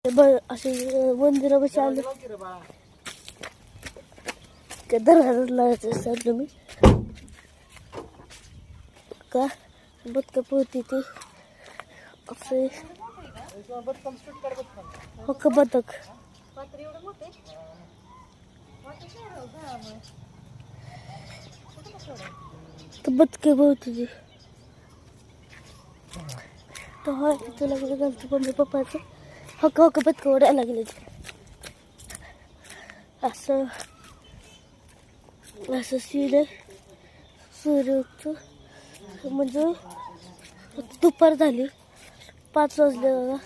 असे मंदिरापाशी आले त्या दरवाजात लावायचं असतात तुम्ही का बदक पोहती ते असे हो का बदक बदके पोहती तर हा तिथं लागलं घालतो मम्मी पप्पाचं हक्का हक्का बदक ओढायला लागले असं असं सीन सूर्य उगतो म्हणजे दुपार झाली 5 वाजले दादा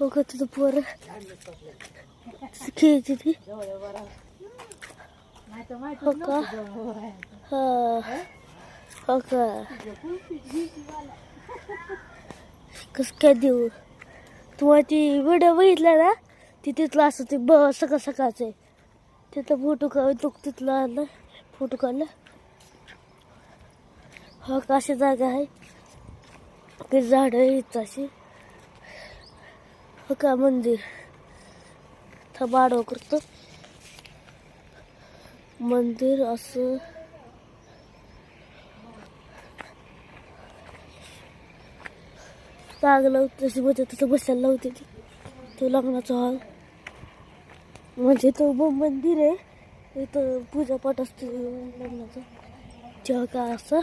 हो का तुझं पोरं खेळते ती हो का हो का कसं काय देऊ तुम्हाला ती व्हिडिओ बघितला ना ती तिथलं असं ते सकाळ सकाळचं आहे तिथला फोटो काढतो तिथला आणला फोटो काढला हो का अशी जागा आहे काही झाडं आहेत अशी हो का मंदिर बाडव करतो मंदिर असं जागा लावते तशी मध्ये तसं बसायला लावते ती तो लग्नाचा हॉल म्हणजे तो मंदिर आहे इथं पूजापाठ असते लग्नाचं जेव्हा का असं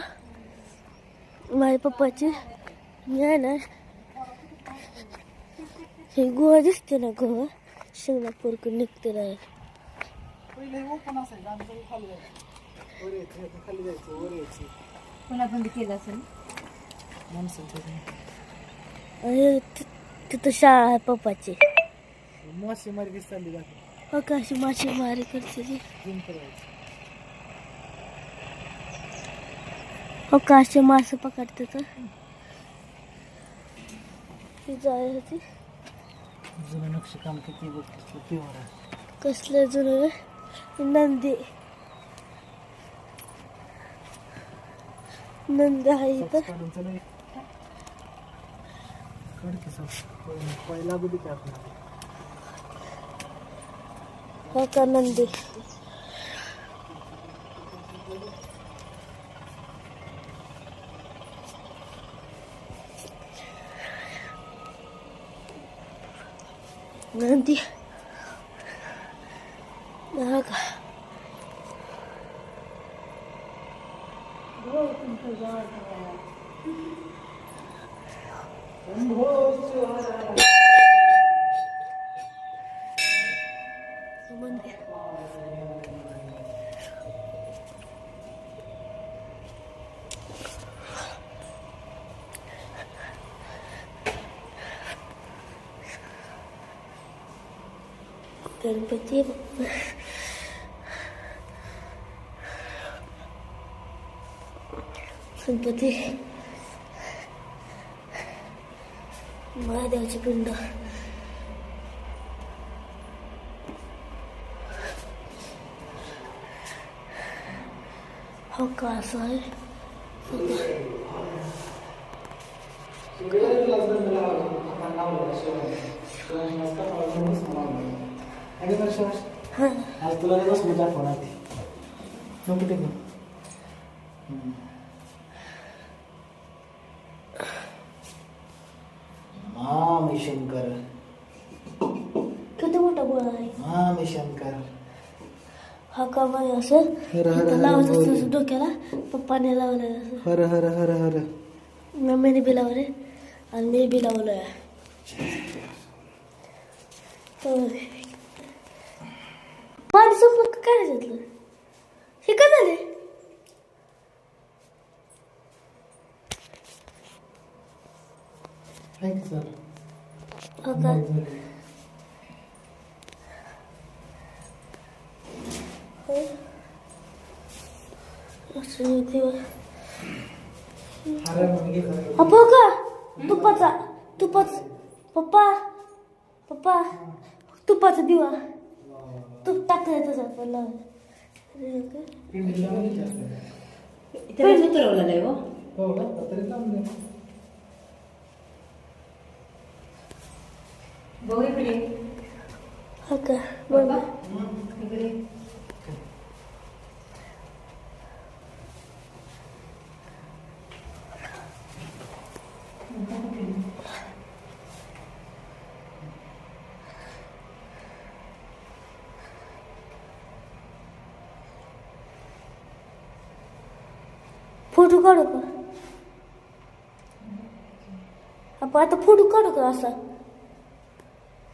माझ्या पप्पाची मी आहे ना हे गुहा दिसते ना गुहा शिंगणापूरकडे निघते ना तिथं शाळा आहे पप्पाची मासेमारी चालली हो का अशी मासेमारी करते ती हो का असे मासे पकडते तर ही जाय होती जुनं नक्षीकाम किती बघतो कसलं जुनं नंदी नंदी आहे इथं पहिला बघित की आपण हो का नंदी नंदी हो का मंदिर गणपती गणपती महादेवाची पिंड हो का असं आहे आज तुला बस मजा फोन आली नको ते मामी शंकर किती मोठा गोळा आहे मामी शंकर हा का बाई असं लावत असं डोक्याला पप्पाने लावलंय असं हर हर हर हर मम्मीने बी लावले आणि मी बी लावलंय पाणी संपलं का काय घेतलं हे काय झाले हो का असं दिवस हो का तुपाचा पप्पा पप्पा तुपाचा दिवा तूप टाकलं त्याच्यात पण बघू इकडे. हा का बघ इकडे. फोटो काढू का आपण आता फोटो काढू का असा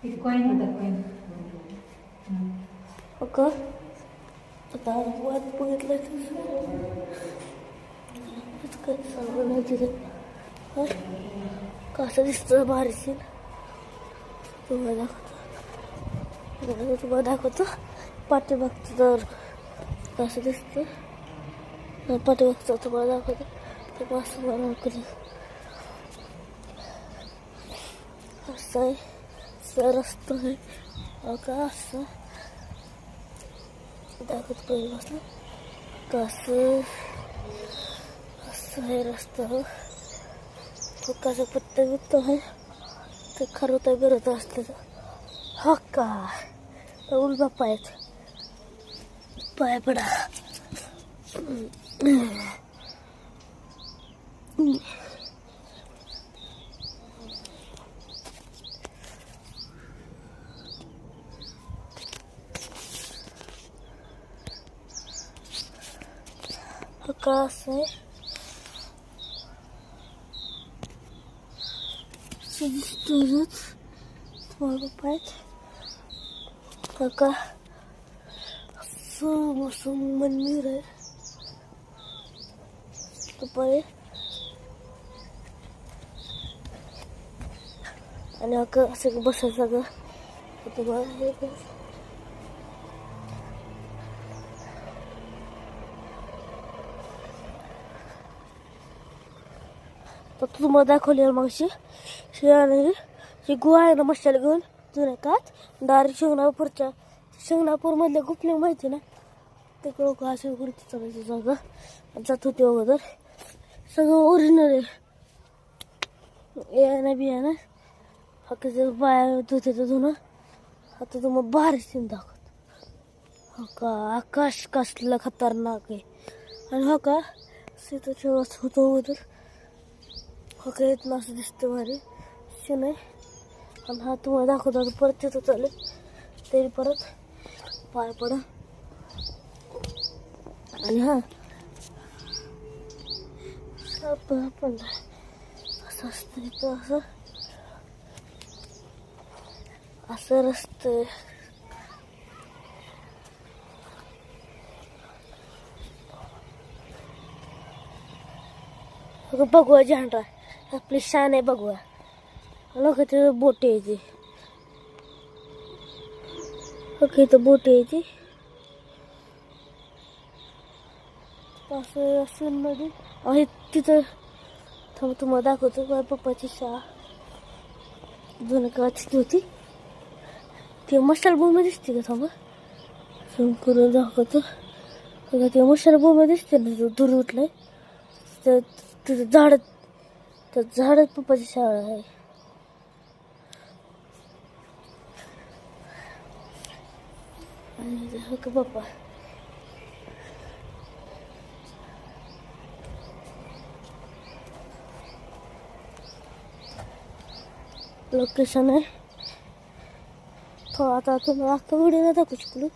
इथे कॉईन होता कॉईन. हो का आता वाट बघितलं काय सांगू नाही तिथे कसं दिसतं भारी सीन तुम्हाला दाखवतो पाठीमागचं तर कसं दिसतं पाठीमागचं तुम्हाला दाखवतो ते असं मला कधी असं आहे असं रस्ता आहे का असं दाखवत पहिल्यापासून कसं असं आहे रस्ता फुकाचा पत्ता बित्ता आहे ते खरवता बिरत असलं तर हा का उलबा पायात पाय पडा का असं आहे दिसतोच तुम्हाला पाहिजे का असं मस्त मंदिर आहे दुपारी आणि असं बसायचं सगळं तुम्हाला हे तर तुम्हाला दाखवले मग ही गुहा आहे ना मशाला घेऊन जुन्या कात डायरेक्ट शिंगणापूरमधल्या गुफले माहिती ना तिकडं गुहा वरती चालायची जागा जात होती अगोदर सगळं ओरिजिनल आहे ना बियाणं हक्काचं बाया धुते तर धुणं आता तुम्हाला भारी सीन दाखवत हो का आकाश कसलं खतरनाक आहे आणि हो का सीताच्या वाच होतो अगोदर हो का येत ना असं दिसतं भारी शिन आहे आणि हा तुम्हाला दाखवतो परत तिथं चालेल तरी परत पाय पडा आणि हा आपण असं असतं इथं असं असं रस्ते बघूया झांडा आपली शान आहे बघूया लोक ते बोट यायची ओके इथं बोट यायची असं असं नदी आहे तिथं थांब तुम्हाला दाखवतो माझ्या पप्पाची शाळा जुन्या काळात होती ते मशालभूमी दिसते का थांबा करून दाखवतो ते मशालभूमी दिसते ना जो दूर उठलाय तर तिथं झाडात पप्पाची शाळा आहे आणि हो का पप्पा लोकेशन आहे तो आता तुम्हाला अख्खा व्हिडिओ नाही दाखवू शकलो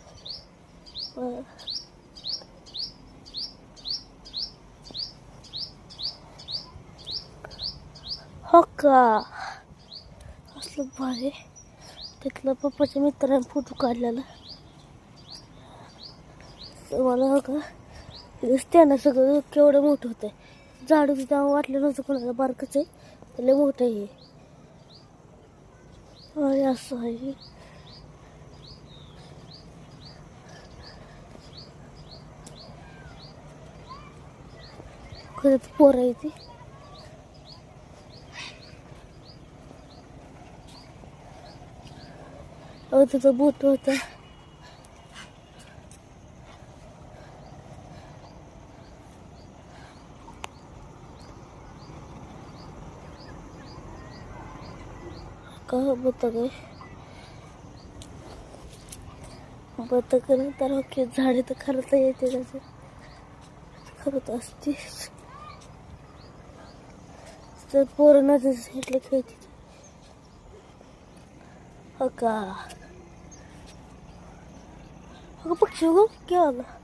हो का असलं भारी तिथलं पप्पाच्या मित्राने फोटो काढलेला मला हो का दिसते ना सगळं केवढं मोठं होतं झाड तिथं वाटलं नव्हतं कोणाला बारकच आहे लय मोठं आहे आणि असं आहे खरंच पोरं आहे ती तिथं बोट होता का बोलता काय बतक नंतर ओके झाडे तर खरंच येते त्याचं खरंच असतेच तर पोरं नदीच्या साईडला खेळते हो का अगं पक्षी गो केव्हा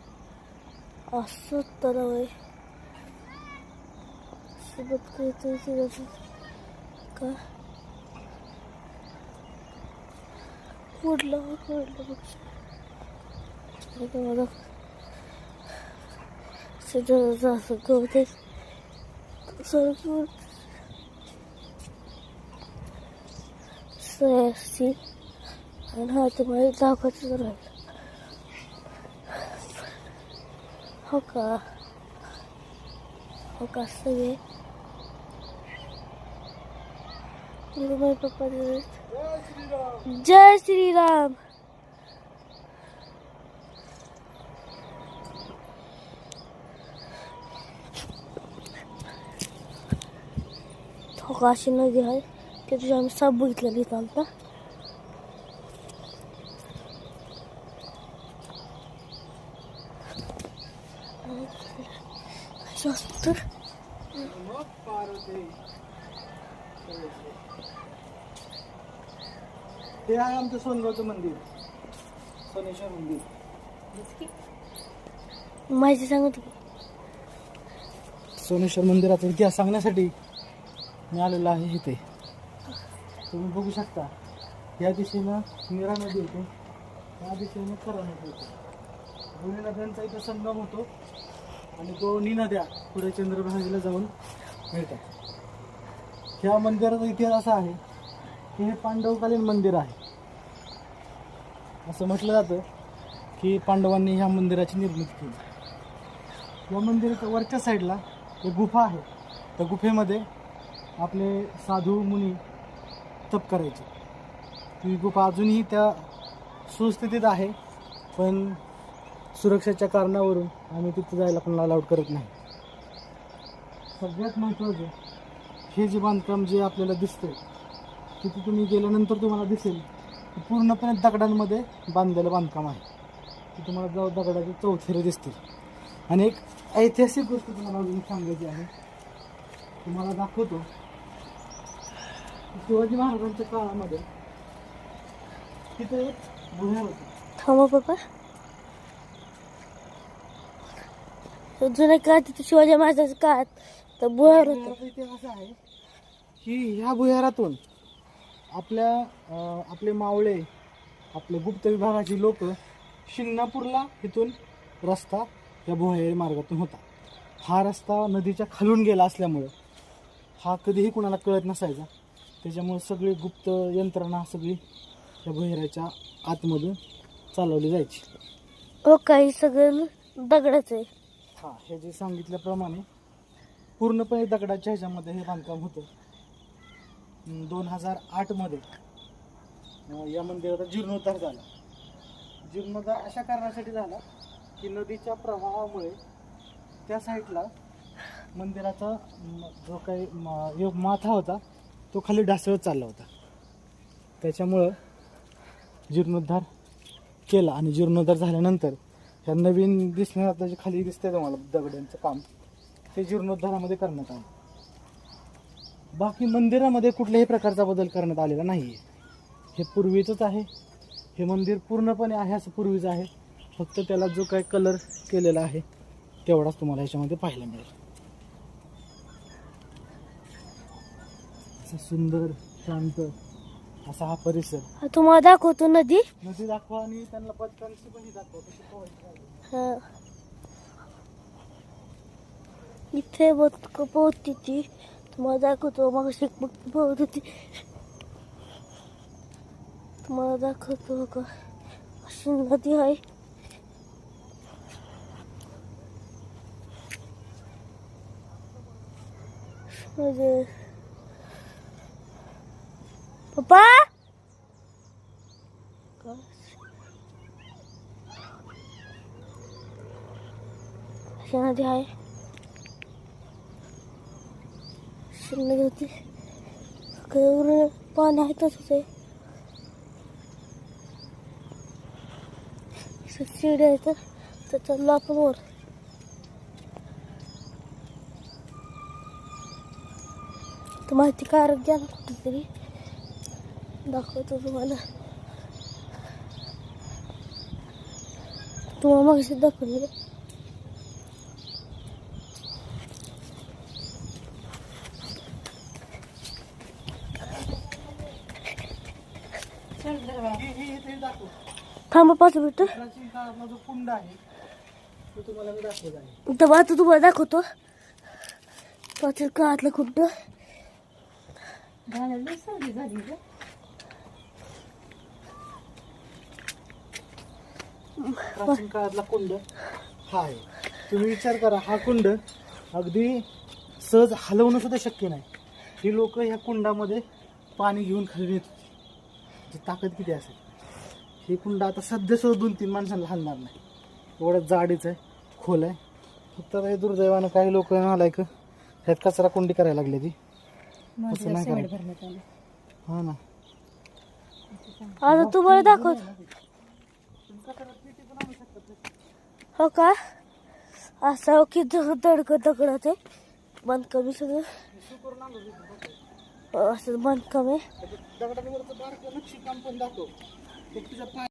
असं तर वय सोबत काहीतरी का उडलं पक्षी मला असं गवते सयासी आणि हा तुम्हाला दाखवायचं राहील हो का सगळे माझे पप्पा जय श्रीराम हो अशी नदी आहे ते तुझ्या आम्ही साप बघितलेला इथं आलता हे आहे आमचं सोनगावचं मंदिर सोनेश्वर मंदिर माहिती सांगत सोनेश्वर मंदिराचा इतिहास सांगण्यासाठी मी आलेलो आहे इथे तुम्ही बघू शकता या दिशेनं नीरा नदी येते या दिशेनं करा नदी येते दोन्ही नद्यांचा इथे संगम होतो आणि दोन्ही नद्या पुढे चंद्रभागेला जाऊन मिळतात ह्या मंदिराचा इतिहास असा आहे की हे पांडवकालीन मंदिर आहे असं म्हटलं जातं की पांडवांनी ह्या मंदिराची निर्मिती केली या मंदिराच्या वरच्या साईडला एक गुफा आहे त्या गुफेमध्ये आपले साधू मुनी तप करायचे ती गुफा अजूनही त्या सुस्थितीत आहे पण सुरक्षेच्या कारणावरून आम्ही तिथे जायला पण अलाउड करत नाही सगळ्यात महत्त्वाचं हे जे बांधकाम जे आपल्याला दिसतंय तिथे तुम्ही गेल्यानंतर तुम्हाला दिसेल की पूर्णपणे दगडांमध्ये बांधलेलं बांधकाम आहे की तुम्हाला जाऊ दगडाचे चौथरे दिसतील आणि एक ऐतिहासिक गोष्ट तुम्हाला अजून सांगायची आहे तुम्हाला दाखवतो शिवाजी महाराजांच्या काळामध्ये तिथे एक भुयार होतं थांबा पप्पा जुन्या काळात तिथे शिवाजी महाराजांच्या काळात तर भुयार होतं इतिहास आहे की ह्या भुयारातून आपले मावळे आपले गुप्त विभागाची लोक शिंगणापूरला इथून रस्ता या भुयारी मार्गातून होता हा रस्ता नदीच्या खालून गेला असल्यामुळं हा कधीही कुणाला कळत नसायचा त्याच्यामुळे सगळी गुप्त यंत्रणा सगळी या भुयाराच्या आतमधून चालवली जायची हो काही सगळं दगडच आहे हां हे जे सांगितल्याप्रमाणे पूर्णपणे दगडाच्या ह्याच्यामध्ये हे बांधकाम होतं 2008मध्ये या मंदिराचा जीर्णोद्धार झाला जीर्णोद्धार अशा कारणासाठी झाला की नदीच्या प्रवाहामुळे त्या साईडला मंदिराचा जो काही माथा होता तो खाली ढासळत चालला होता त्याच्यामुळं जीर्णोद्धार केला आणि जीर्णोद्धार झाल्यानंतर ह्या नवीन दिसणार आता जे खाली दिसतंय तुम्हाला दगडांचं काम ते जीर्णोद्धारामध्ये करण्यात आलं बाकी मंदिरामध्ये कुठल्याही प्रकारचा बदल करण्यात आलेला नाही आहे हे पूर्वीचंच आहे हे मंदिर पूर्णपणे आहे असं पूर्वीचं आहे फक्त त्याला जो काही कलर केलेला आहे तेवढाच तुम्हाला ह्याच्यामध्ये पाहायला मिळेल असं सुंदर शांत असा हा परिसर तुम्हाला दाखवतो नदी नदी दाखवा आणि त्यांना पटकनशी पण दाखवा कशी पोहायची हा इथे पोहती ती तुम्हाला दाखवतो मग पोहत होती तुम्हाला दाखवतो का अशी नदी आहे म्हणजे पप्पा अशी नदी आहे नदी होती पाणी आहे तसंच आहे अशा शिड्या आहेत तर चाललो आपण वर. तर माहिती कारक घ्या ना कुठेतरी दाखवतो तुम्हाला. तुम्हाला मग दाखवले हे दाखव. थांबा 5 मिनिटं. प्राचीन काळातला जो कुंड आहे तो तुम्हाला मी दाखवत आहे. तर आता तुम्हाला दाखवतो प्राचीन काळातलं कुंड. झालं सर्दी झाली का? प्राचीन काळातला कुंड हा आहे. तुम्ही विचार करा, हा कुंड अगदी सहज हलवणं सुद्धा शक्य नाही. ही लोक ह्या कुंडामध्ये पाणी घेऊन खाली येत होती. जी ताकद किती असेल. हे कुंड आता सध्या सुद्धा 2-3 माणसांना हलणार नाही, एवढं जाडीच आहे, खोल आहे. फक्त हे दुर्दैवानं काही लोक नालायक ह्यात कचरा कुंडी करायला लागली ती. असं नाही सिमेंट करायचं. भरण्यात आलं. हा ना. आता तुम्हाला दाखवतो. हो का असं की दगडात आहे बांधकाम सगळं असं बांधकाम आहे. दगडावरचं बारकं नक्षीकाम पण दाखव. ते तुझ्या